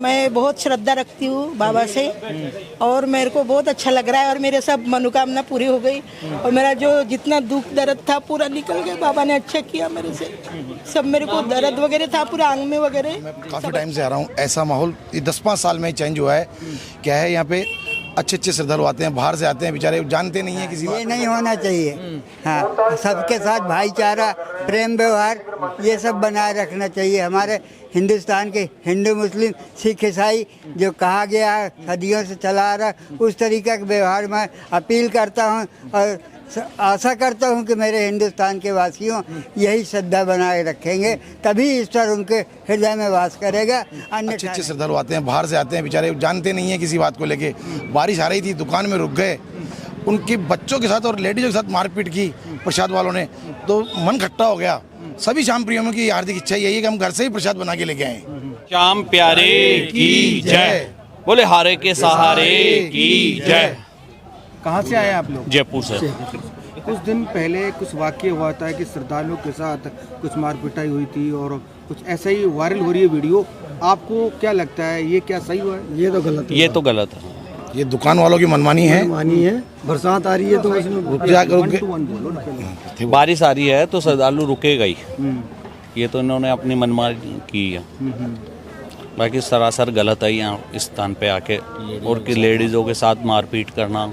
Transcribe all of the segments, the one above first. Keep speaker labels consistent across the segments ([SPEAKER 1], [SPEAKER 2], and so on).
[SPEAKER 1] मैं बहुत श्रद्धा रखती हूँ बाबा से और मेरे को बहुत अच्छा लग रहा है और मेरे सब मनोकामना पूरी हो गई और मेरा जो जितना दुख दर्द था पूरा निकल गया। बाबा ने अच्छा किया मेरे से। सब मेरे को दर्द वगैरह था पूरा आंग में वगैरह।
[SPEAKER 2] मैं काफ़ी टाइम से आ रहा हूँ। ऐसा माहौल 10-5 साल में चेंज हुआ है। क्या है यहाँ पे अच्छे श्रद्धालु आते हैं, बाहर से आते हैं, बेचारे जानते नहीं है किसी
[SPEAKER 3] ये नहीं होना चाहिए। हाँ, सबके साथ भाईचारा, प्रेम व्यवहार ये सब बनाए रखना चाहिए। हमारे हिंदुस्तान के हिंदू, मुस्लिम, सिख, ईसाई जो कहा गया है सदियों से चला आ रहा है, उस तरीके के व्यवहार में अपील करता हूँ और आशा करता हूँ कि मेरे हिंदुस्तान के वासियों यही श्रद्धा बनाए रखेंगे, तभी ईश्वर उनके हृदय में वास करेगा।
[SPEAKER 2] अच्छे श्रद्धालु आते हैं, बाहर से आते हैं, बेचारे जानते नहीं है किसी बात को लेके। बारिश आ रही थी, दुकान में रुक गए, उनके बच्चों के साथ और लेडीजों के साथ मारपीट की प्रसाद वालों ने, तो मन खट्टा हो गया। सभी शाम प्रियों की हार्दिक इच्छा यही है कि हम घर से ही प्रसाद बना के लेके आए।
[SPEAKER 4] श्याम प्यारे की जय, बोले हारे के सहारे की जय।
[SPEAKER 5] कहाँ से आए आप लोग?
[SPEAKER 4] जयपुर से।
[SPEAKER 5] कुछ दिन पहले कुछ वाक्य हुआ था कि श्रद्धालुओं के साथ कुछ मारपिटाई हुई थी और कुछ ऐसा ही वायरल हो रही है वीडियो। आपको क्या लगता है, ये क्या सही हुआ है?
[SPEAKER 3] ये तो गलत है।
[SPEAKER 4] ये तो गलत है।
[SPEAKER 2] ये दुकान वालों की मनमानी है।
[SPEAKER 3] बरसात आ रही है तो
[SPEAKER 4] बारिश आ रही है तो श्रद्धालु रुकेगा ही। ये तो इन्होंने अपनी मनमानी की है। बाकी सरासर गलत है यहाँ इस स्थान पे आके, और कि लेडीज़ों के साथ मारपीट करना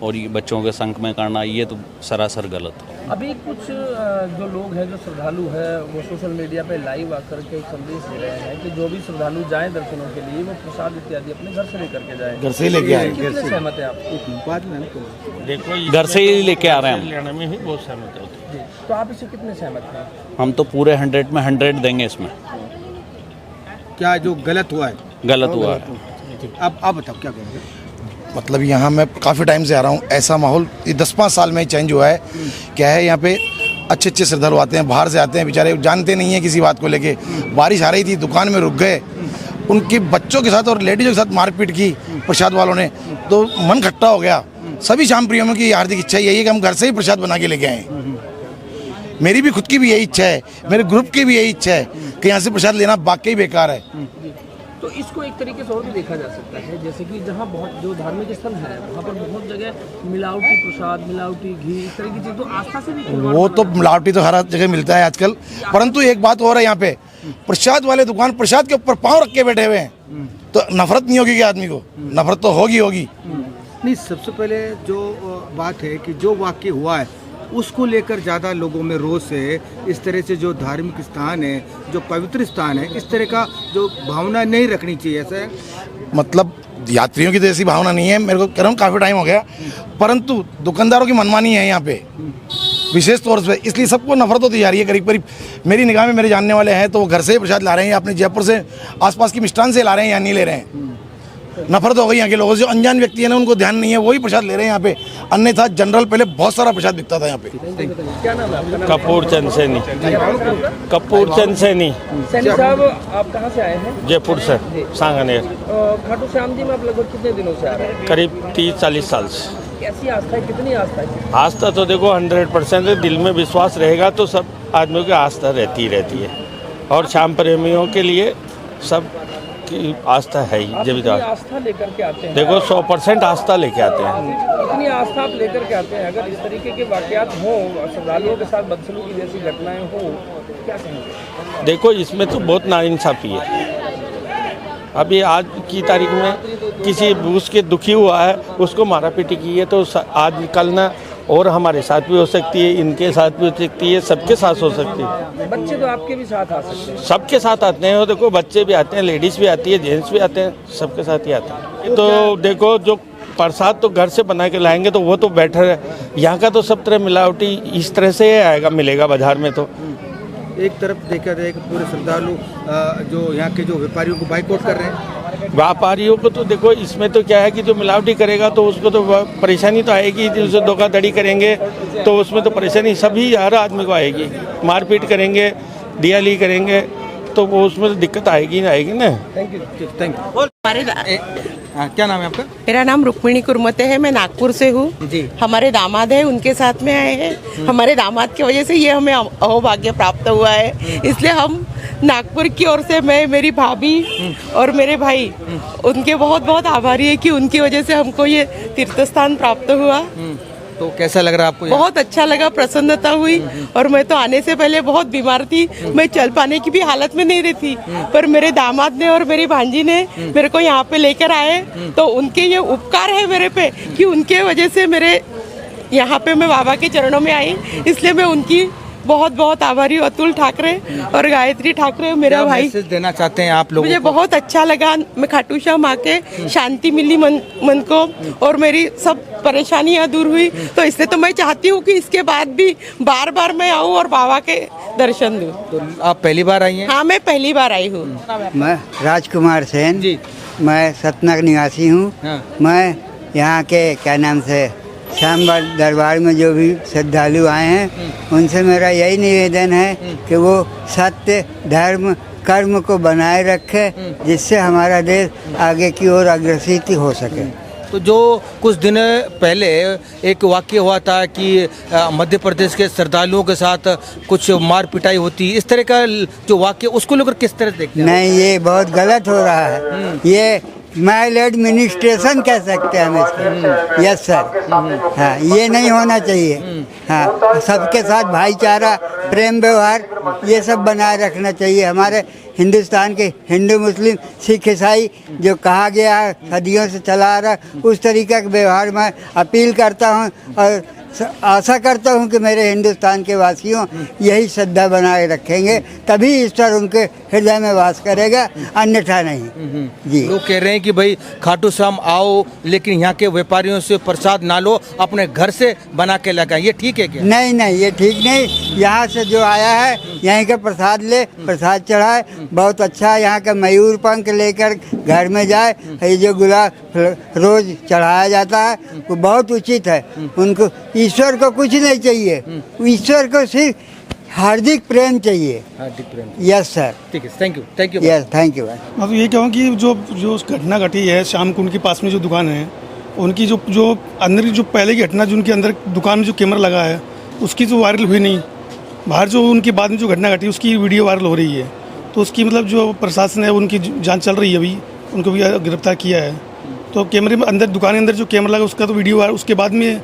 [SPEAKER 4] और ये बच्चों के संग में करना, ये तो सरासर गलत है।
[SPEAKER 6] अभी कुछ जो लोग हैं, जो श्रद्धालु हैं, वो सोशल मीडिया पे लाइव आकर के एक संदेश दे रहे हैं कि जो भी श्रद्धालु जाएं दर्शनों के लिए वो प्रसाद इत्यादि अपने घर से लेकर के जाएं।
[SPEAKER 2] घर से ही लेके आए।
[SPEAKER 6] कितने सहमत हैं आप?
[SPEAKER 4] देखो घर से ही लेके आ रहे हैं, लेने में भी बहुत सहमत होते।
[SPEAKER 6] तो आप इससे कितने सहमत हैं?
[SPEAKER 4] हम तो पूरे 100 में 100 देंगे इसमें।
[SPEAKER 5] क्या जो गलत हुआ है?
[SPEAKER 4] गलत हुआ है।
[SPEAKER 5] अब आप बताओ क्या कहेंगे?
[SPEAKER 2] मतलब यहाँ मैं काफ़ी टाइम से आ रहा हूँ। ऐसा माहौल 10-5 साल में चेंज हुआ है। क्या है यहाँ पे अच्छे श्रद्धालु आते हैं, बाहर से आते हैं, बेचारे जानते नहीं है किसी बात को लेके। बारिश आ रही थी, दुकान में रुक गए, उनके बच्चों के साथ और लेडीजों के साथ मारपीट की प्रसाद वालों ने, तो मन खट्टा हो गया। सभी शाम प्रियों की हार्दिक इच्छा यही है कि हम घर से ही प्रसाद बना के लेके आए। मेरी भी खुद की भी यही इच्छा है, मेरे ग्रुप की भी यही इच्छा है कि यहाँ से प्रसाद लेना वाकई बेकार है।
[SPEAKER 6] तो इसको एक तरीके से और भी देखा जा सकता है, जैसे कि जहाँ बहुत जो धार्मिक स्थल है वहाँ पर बहुत जगह मिलावटी प्रसाद, मिलावटी घी, इस तरह की चीज़, तो आस्था से भी
[SPEAKER 2] वो तो मिलावटी तो हर जगह मिलता है आजकल। परंतु एक बात और है, यहाँ पे प्रसाद वाले दुकान प्रसाद के ऊपर पाँव रख के बैठे हुए हैं, तो नफरत नहीं होगी क्या आदमी को? नफरत तो होगी।
[SPEAKER 5] नहीं, सबसे पहले जो बात है कि जो वाक्य हुआ है उसको लेकर ज़्यादा लोगों में रोष है। इस तरह से जो धार्मिक स्थान है, जो पवित्र स्थान है, इस तरह का जो भावना नहीं रखनी चाहिए। ऐसा है, मतलब
[SPEAKER 2] यात्रियों की तो ऐसी भावना नहीं है, मेरे को कह रहा हूँ काफ़ी टाइम हो गया। परंतु दुकानदारों की मनमानी है यहाँ पे विशेष तौर से, इसलिए सबको नफरत होती जा रही है। करीब मेरी निगाह में मेरे जानने वाले हैं तो वो घर से ही प्रसाद ला रहे हैं, अपने जयपुर से आसपास की मिष्ठान से ला रहे हैं या नहीं ले रहे हैं। नफरत हो गई यहाँ के लोगों से। जो अनजान व्यक्ति है ना, उनको ध्यान नहीं है, वही प्रसाद ले रहे हैं यहाँ पे। अन्यथा जनरल पहले बहुत सारा प्रसाद बिकता था यहाँ पे।
[SPEAKER 6] क्या नाम है?
[SPEAKER 4] कपूर चंद सैनी। कपूर चंद सैनी।
[SPEAKER 6] सैनी साहब, आप कहाँ से आए हैं?
[SPEAKER 4] जयपुर से, सांगानेर।
[SPEAKER 6] खाटू श्याम जी में आप लगभग कितने दिनों से आ रहे हैं?
[SPEAKER 4] करीब 30-40 साल से।
[SPEAKER 6] कैसी आस्था है, कितनी आस्था है?
[SPEAKER 4] आस्था तो देखो 100% है। दिल में विश्वास रहेगा तो सब आदमियों की आस्था रहती है। और श्याम प्रेमियों के लिए सब की आस्था है ही। जब
[SPEAKER 6] आस्था लेकर के आते हैं,
[SPEAKER 4] देखो 100% आस्था लेके आते हैं।
[SPEAKER 6] इतनी आस्था आप लेकर के आते हैं, अगर इस तरीके के वाकयात हो, श्रद्धालुओं के साथ बदसलूकी जैसी घटनाएं हो, क्या कहेंगे?
[SPEAKER 4] देखो इसमें तो बहुत नाइंसाफ़ी है। अभी आज की तारीख में किसी उसके दुखी हुआ है, उसको मारा पीटी की है, तो आज कल ना और हमारे साथ भी हो सकती है, इनके साथ भी हो सकती है, सबके साथ हो सकती है।
[SPEAKER 6] बच्चे तो आपके भी साथ आ सकते हैं।
[SPEAKER 4] सबके साथ आते हैं। देखो बच्चे भी आते हैं, लेडीज़ भी आती है, जेंट्स भी आते हैं, सबके साथ ही आते हैं। तो देखो जो प्रसाद तो घर से बना के लाएंगे तो वो तो बेटर है। यहाँ का तो सब तरह मिलावटी इस तरह से आएगा, मिलेगा बाजार में। तो
[SPEAKER 5] एक तरफ देखा जाए कि पूरे श्रद्धालु जो यहाँ के जो व्यापारियों को बाइकआउट कर रहे हैं।
[SPEAKER 4] व्यापारियों को तो देखो इसमें तो क्या है कि जो मिलावटी करेगा तो उसको तो परेशानी तो आएगी। जो धोखाधड़ी करेंगे तो उसमें तो परेशानी सभी हर आदमी को आएगी। मारपीट करेंगे, दियाली करेंगे तो वो उसमें तो दिक्कत आएगी ना।
[SPEAKER 5] Thank you. क्या नाम है आपका?
[SPEAKER 7] मेरा नाम रुक्मिणी कुरमते है, मैं नागपुर से हूँ
[SPEAKER 5] जी।
[SPEAKER 7] हमारे दामाद है, उनके साथ में आए हैं। हमारे दामाद की वजह से ये हमें अहोभाग्य प्राप्त हुआ है, इसलिए हम नागपुर की ओर से मैं, मेरी भाभी और मेरे भाई उनके बहुत बहुत आभारी है कि उनकी वजह से हमको ये तीर्थ स्थान प्राप्त हुआ।
[SPEAKER 5] तो कैसा लग रहा है आपको यहाँ?
[SPEAKER 7] बहुत अच्छा लगा, प्रसन्नता हुई। और मैं तो आने से पहले बहुत बीमार थी, मैं चल पाने की भी हालत में नहीं रही थी, पर मेरे दामाद ने और मेरी भांजी ने मेरे को यहाँ पे लेकर आए, तो उनके ये उपकार है मेरे पे कि उनके वजह से मेरे यहाँ पे मैं बाबा के चरणों में आई, इसलिए मैं उनकी बहुत बहुत आभारी हूँ। अतुल ठाकरे और गायत्री ठाकरे मेरा
[SPEAKER 5] क्या
[SPEAKER 7] भाई।
[SPEAKER 5] मैसेज देना चाहते हैं आप लोगों
[SPEAKER 7] मुझे
[SPEAKER 5] को?
[SPEAKER 7] बहुत अच्छा लगा, मैं खाटू श्याम आके शांति मिली मन को, और मेरी सब परेशानियां दूर हुई। तो इसलिए तो मैं चाहती हूँ कि इसके बाद भी बार बार मैं आऊँ और बाबा के दर्शन दूँ।
[SPEAKER 5] तो आप पहली बार आई हैं?
[SPEAKER 7] हाँ, मैं पहली बार आई हूँ।
[SPEAKER 3] मैं राजकुमार सेन
[SPEAKER 5] जी।
[SPEAKER 3] मैं सतना का निवासी हूँ।
[SPEAKER 5] हाँ।
[SPEAKER 3] मैं यहाँ के क्या नाम से श्यामबाग दरबार में जो भी श्रद्धालु आए हैं उनसे मेरा यही निवेदन है कि वो सत्य धर्म कर्म को बनाए रखे, जिससे हमारा देश आगे की ओर अग्रसित हो सके।
[SPEAKER 5] तो जो कुछ दिन पहले एक वाक्य हुआ था कि मध्य प्रदेश के श्रद्धालुओं के साथ कुछ मार पिटाई होती, इस तरह का जो वाक्य, उसको लेकर किस तरह देखते हैं?
[SPEAKER 3] नहीं, ये बहुत गलत हो रहा है। ये माइल्ड एडमिनिस्ट्रेशन कह सकते हैं हम इसको। Yes sir. हाँ, ये नहीं होना चाहिए। हाँ, सबके साथ भाईचारा, प्रेम व्यवहार ये सब बनाए रखना चाहिए। हमारे हिंदुस्तान के हिंदू मुस्लिम सिख ईसाई जो कहा गया है सदियों से चला आ रहा है, उस तरीके का व्यवहार मैं अपील करता हूँ और आशा करता हूँ कि मेरे हिंदुस्तान के वासियों यही श्रद्धा बनाए रखेंगे, तभी ईश्वर उनके हृदय में वास करेगा, अन्यथा नहीं। जी।
[SPEAKER 5] लोग कह रहे हैं कि भाई खाटू श्याम आओ, लेकिन यहाँ के व्यापारियों से प्रसाद ना लो, अपने घर से बना के लगाएं, ये ठीक है क्या?
[SPEAKER 3] नहीं नहीं, ये ठीक नहीं। यहाँ से जो आया है यहीं का प्रसाद ले, प्रसाद चढ़ाए, बहुत अच्छा है। यहाँ का मयूर पंख लेकर घर में जाए, ये जो गुलाब रोज चढ़ाया जाता है वो बहुत उचित है। उनको ईश्वर को कुछ नहीं चाहिए, ईश्वर को सिर्फ हार्दिक प्रेम चाहिए।
[SPEAKER 5] हार्दिक प्रेम।
[SPEAKER 3] Yes sir.
[SPEAKER 5] ठीक है, thank you, thank you.
[SPEAKER 3] Yes, thank you.
[SPEAKER 8] मैं तो ये कहूँ कि जो जो घटना घटी है श्याम कुंड के पास में जो दुकान है, उनकी जो अंदर की जो पहले की घटना, जो उनके अंदर दुकान में जो कैमरा लगा है उसकी जो वायरल हुई नहीं, बाहर जो उनके बाद में जो घटना घटी उसकी वीडियो वायरल हो रही है, तो उसकी मतलब जो प्रशासन है उनकी जांच चल रही है, अभी उनको भी गिरफ्तार किया है। तो कैमरे में अंदर, दुकान के अंदर जो कैमरा लगा उसका तो वीडियो, उसके बाद में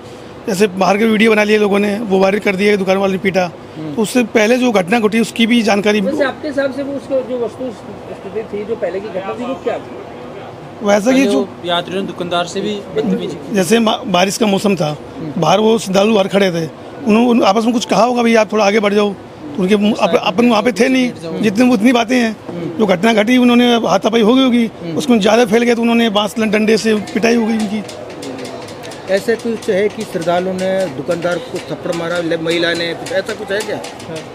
[SPEAKER 8] जैसे बाहर के वीडियो बना लिए लोगों ने, वो वायरल कर दिया, दुकान वाले ने पीटा। तो उससे पहले जो घटना घटी उसकी भी जानकारी।
[SPEAKER 6] वैसे आपके हिसाब से वो उसको जो वस्तु स्थिति थी, जो पहले की घटना थी, वो क्या थी?
[SPEAKER 8] वैसा कि जो
[SPEAKER 9] यात्रियों ने दुकानदार से भी बदतमीजी की।
[SPEAKER 8] जैसे बारिश का मौसम था, बाहर वो श्रद्धालु बाहर खड़े थे, उन्होंने आपस में कुछ कहा होगा भाई आप थोड़ा आगे बढ़ जाओ, तो उनके अपन वहाँ पे थे नहीं, जितने उतनी बातें हैं। जो घटना घटी उन्होंने हाथापाई हो गई होगी, उसमें ज़्यादा फैल गया तो उन्होंने बांस डंडे से पिटाई हो गई उनकी।
[SPEAKER 5] ऐसे कुछ है कि श्रद्धालुओं ने दुकानदार को थप्पड़ मारा, महिला ने, कुछ ऐसा कुछ है क्या?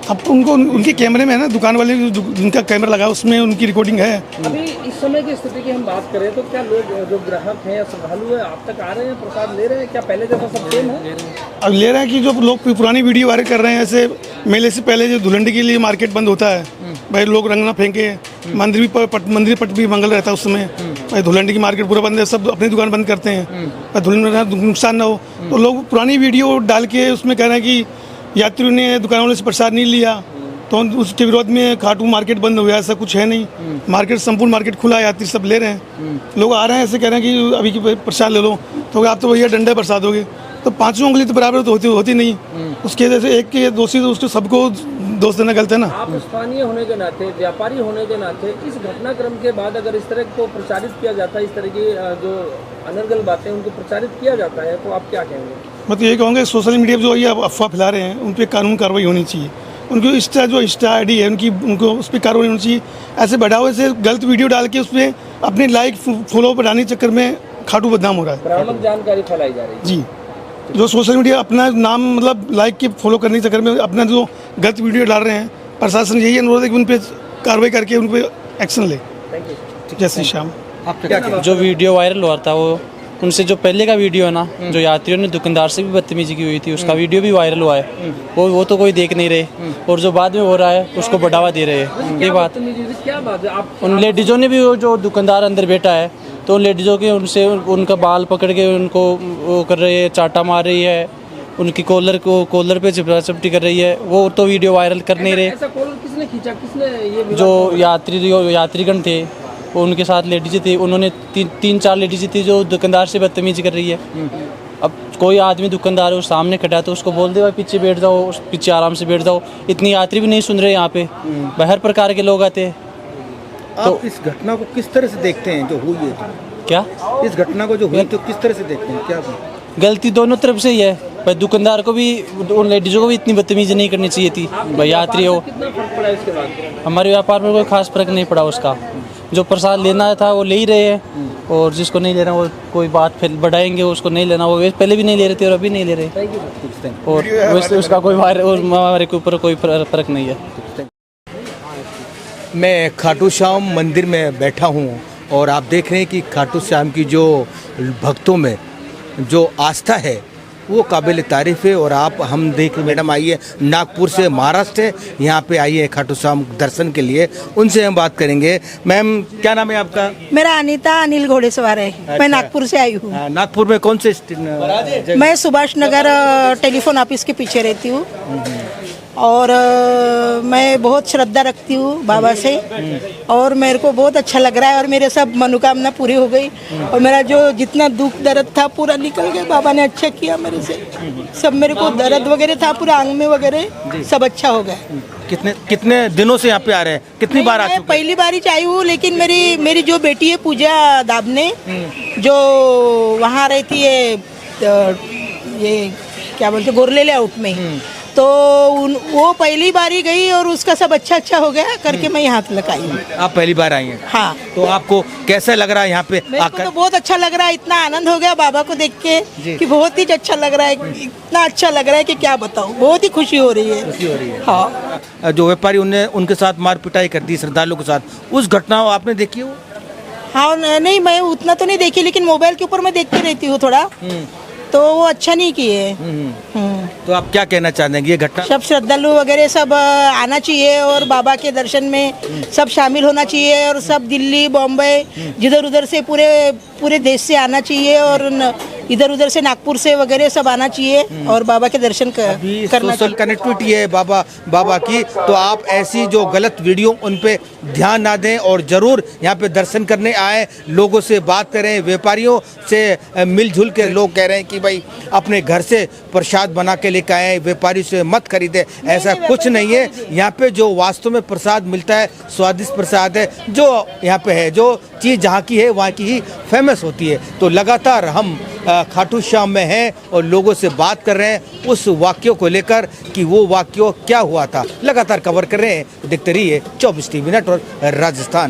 [SPEAKER 8] अब उनको उनके कैमरे में है ना, दुकान वाले जिनका कैमरा लगा उसमें उनकी रिकॉर्डिंग है।
[SPEAKER 6] अभी इस समय की स्थिति की हम बात करें तो क्या लोग जो ग्राहक हैं या श्रद्धालु है आप तक आ रहे हैं, प्रसाद ले रहे हैं? क्या पहले जैसा सब सेम है?
[SPEAKER 8] अब ले रहा है कि जो लोग पुरानी वीडियो वायरल कर रहे हैं, ऐसे मेले से पहले जो धुलंडी के लिए मार्केट बंद होता है, भाई लोग रंग ना फेंके, मंदिर पट भी मंगल रहता है उस समय, भाई धुलंडी की मार्केट पूरा बंद है, सब अपनी दुकान बंद करते हैं, धुलंडी नुकसान ना हो। तो लोग पुरानी वीडियो डाल के उसमें कह रहे हैं कि यात्रियों ने दुकान वाले से प्रसाद नहीं लिया, तो उसके विरोध में खाटू मार्केट बंद हो गया। ऐसा कुछ है नहीं, मार्केट संपूर्ण मार्केट खुला है, यात्री सब ले रहे हैं। लोग आ रहे हैं ऐसे कह रहे हैं कि अभी की प्रसाद ले लो, तो आप तो भैया डंडे प्रसाद होगे, तो पांचों उंगली तो बराबर तो होती नहीं, उसके जैसे एक के दोषी तो उसको सबको दोष देना गलत है ना।
[SPEAKER 6] आप स्थानीय होने के नाते, व्यापारी होने के नाते, इस घटनाक्रम के बाद अगर इस तरह को प्रचारित किया जाता है, इस तरह की जो अनर्गल बातें उनको प्रचारित किया जाता है, तो आप क्या कहेंगे?
[SPEAKER 8] मैं तो ये कहूँगा सोशल मीडिया पर जो ये अफवाह फैला रहे हैं उन पर कानून कार्रवाई होनी चाहिए। उनको इंस्टा आईडी है उनको उस पर कार्रवाई होनी चाहिए। ऐसे बढ़ावे से गलत वीडियो डाल के उसमें अपने लाइक फॉलो बढ़ाने के चक्कर में खाटू बदनाम हो रहा है।
[SPEAKER 6] भ्रामक जानकारी फैलाई जा रही है।
[SPEAKER 8] जी, जो सोशल मीडिया अपना नाम मतलब लाइक के फॉलो करने के चक्कर में अपना जो गलत वीडियो डाल रहे हैं, प्रशासन यही अनुरोध है कि उन पर कार्रवाई करके उन पर एक्शन ले। जय श्री श्याम।
[SPEAKER 9] जो वीडियो वायरल हुआ था वो उनसे जो पहले का वीडियो है ना, जो यात्रियों ने दुकानदार से भी बदतमीजी की हुई थी, उसका वीडियो भी वायरल हुआ है। वो तो कोई देख नहीं रहे, और जो बाद में हो रहा है उसको बढ़ावा दे रहे हैं। ये बात
[SPEAKER 6] क्या बात है? आप
[SPEAKER 9] उन लेडीजों ने भी, वो जो दुकानदार अंदर बैठा है, तो तो लेडीज़ों के उनसे उनका बाल पकड़ के उनको वो कर रही है, चाटा मार रही है, उनकी कॉलर पे चिपटी कर रही है। वो तो वीडियो वायरल कर नहीं रहे।
[SPEAKER 6] ऐसा कॉलर किसने खींचा, किसने ये विवाद
[SPEAKER 9] जो यात्रीगण थे वो उनके साथ लेडीज थी, उन्होंने 3-4 लेडीज थी जो दुकानदार से बदतमीजी कर रही है। अब कोई आदमी दुकानदार है वो सामने खड़ा है तो उसको बोल दे भाई पीछे बैठ जाओ, पीछे आराम से बैठ जाओ। इतनी यात्री भी नहीं सुन रहे यहाँ पे, हर प्रकार के लोग आते हैं।
[SPEAKER 5] आप इस घटना को किस तरह से देखते हैं जो हुई है?
[SPEAKER 9] क्या
[SPEAKER 5] इस घटना को जो हुई तो किस तरह से देखते हैं? क्या
[SPEAKER 9] गलती दोनों तरफ से ही है भाई, दुकानदार को भी उन लेडीज़ों को भी इतनी बदतमीजी नहीं करनी चाहिए थी भाई। यात्री हो,
[SPEAKER 6] कितना फर्क पड़ा इसके बाद?
[SPEAKER 9] हमारे व्यापार में कोई खास फर्क नहीं पड़ा उसका। जो प्रसाद लेना था वो ले ही रहे हैं, और जिसको नहीं लेना वो कोई बात फिर बढ़ाएंगे, उसको नहीं लेना वो पहले भी नहीं ले रहे थे और अभी नहीं ले रहे, और वैसे उसका कोई हमारे के ऊपर कोई फर्क नहीं है।
[SPEAKER 5] मैं खाटू श्याम मंदिर में बैठा हूँ और आप देख रहे हैं कि खाटू श्याम की जो भक्तों में जो आस्था है वो काबिल तारीफ़ है। और आप हम देख मैडम आई है नागपुर से, महाराष्ट्र है, यहाँ पे आई है खाटू श्याम दर्शन के लिए। उनसे हम बात करेंगे। मैम क्या नाम है आपका?
[SPEAKER 1] मेरा अनीता अनिल घोड़ेसवार है। मैं नागपुर से आई हूँ।
[SPEAKER 5] नागपुर में कौन से
[SPEAKER 1] मैं सुभाष नगर टेलीफोन ऑफिस के पीछे रहती हूँ, और मैं बहुत श्रद्धा रखती हूँ बाबा से, और मेरे को बहुत अच्छा लग रहा है, और मेरे सब मनोकामना पूरी हो गई, और मेरा जो जितना दुख दर्द था पूरा निकल गया। बाबा ने अच्छा किया मेरे से, सब मेरे को दर्द वगैरह था पूरा अंग में वगैरह सब अच्छा हो गया।
[SPEAKER 5] कितने दिनों से यहाँ पे आ रहे हैं? कितनी बार आ चुके हैं?
[SPEAKER 1] पहली बार ही आई हूँ, लेकिन मेरी जो बेटी है पूजा दाबने, जो वहाँ रहती है, ये क्या बोलते गोरले लेआउट में, तो वो पहली बार ही गई और उसका सब अच्छा हो गया करके मैं यहाँ तक आई हूँ।
[SPEAKER 5] आप पहली बार आई हैं?
[SPEAKER 1] हाँ।
[SPEAKER 5] तो आपको कैसा लग रहा है यहाँ पे
[SPEAKER 1] मेरे को तो बहुत अच्छा लग रहा है, इतना आनंद हो गया बाबा को देख के कि बहुत ही अच्छा लग रहा है, इतना अच्छा लग रहा है कि क्या बताऊँ, बहुत ही खुशी हो रही है। हाँ।
[SPEAKER 5] जो व्यापारी उनके साथ मार पिटाई कर दी श्रद्धालुओं के साथ, उस घटना आपने देखी हो?
[SPEAKER 1] हाँ, नहीं मैं उतना तो नहीं देखी, लेकिन मोबाइल के ऊपर मैं देखती रहती हूँ थोड़ा, तो वो अच्छा नहीं किए।
[SPEAKER 5] तो आप क्या कहना चाहते हैं ये घटना?
[SPEAKER 1] सब श्रद्धालु वगैरह सब आना चाहिए और बाबा के दर्शन में सब शामिल होना चाहिए, और सब दिल्ली बॉम्बे जिधर उधर से पूरे देश से आना चाहिए, और इधर उधर से नागपुर से वगैरह सब आना चाहिए और बाबा के दर्शन करना।
[SPEAKER 5] सोशल कनेक्टिविटी है बाबा की, तो आप ऐसी जो गलत वीडियो उन पे ध्यान ना दें, और ज़रूर यहाँ पे दर्शन करने आए, लोगों से बात करें, व्यापारियों से मिलजुल के लोग कह रहे हैं कि भाई अपने घर से प्रसाद बना के लेकर आए, व्यापारी से मत खरीदे। ऐसा कुछ नहीं है। यहाँ पे जो वास्तव में प्रसाद मिलता है, स्वादिष्ट प्रसाद है, जो यहाँ पे है, जो चीज़ जहाँ की है वहाँ की ही फेमस होती है। तो लगातार हम खाटू श्याम में हैं और लोगों से बात कर रहे हैं उस वाक्यों को लेकर कि वो वाक्य क्या हुआ था। लगातार कवर कर रहे हैं। देखते रहिए 24 टीवी नेटवर्क राजस्थान।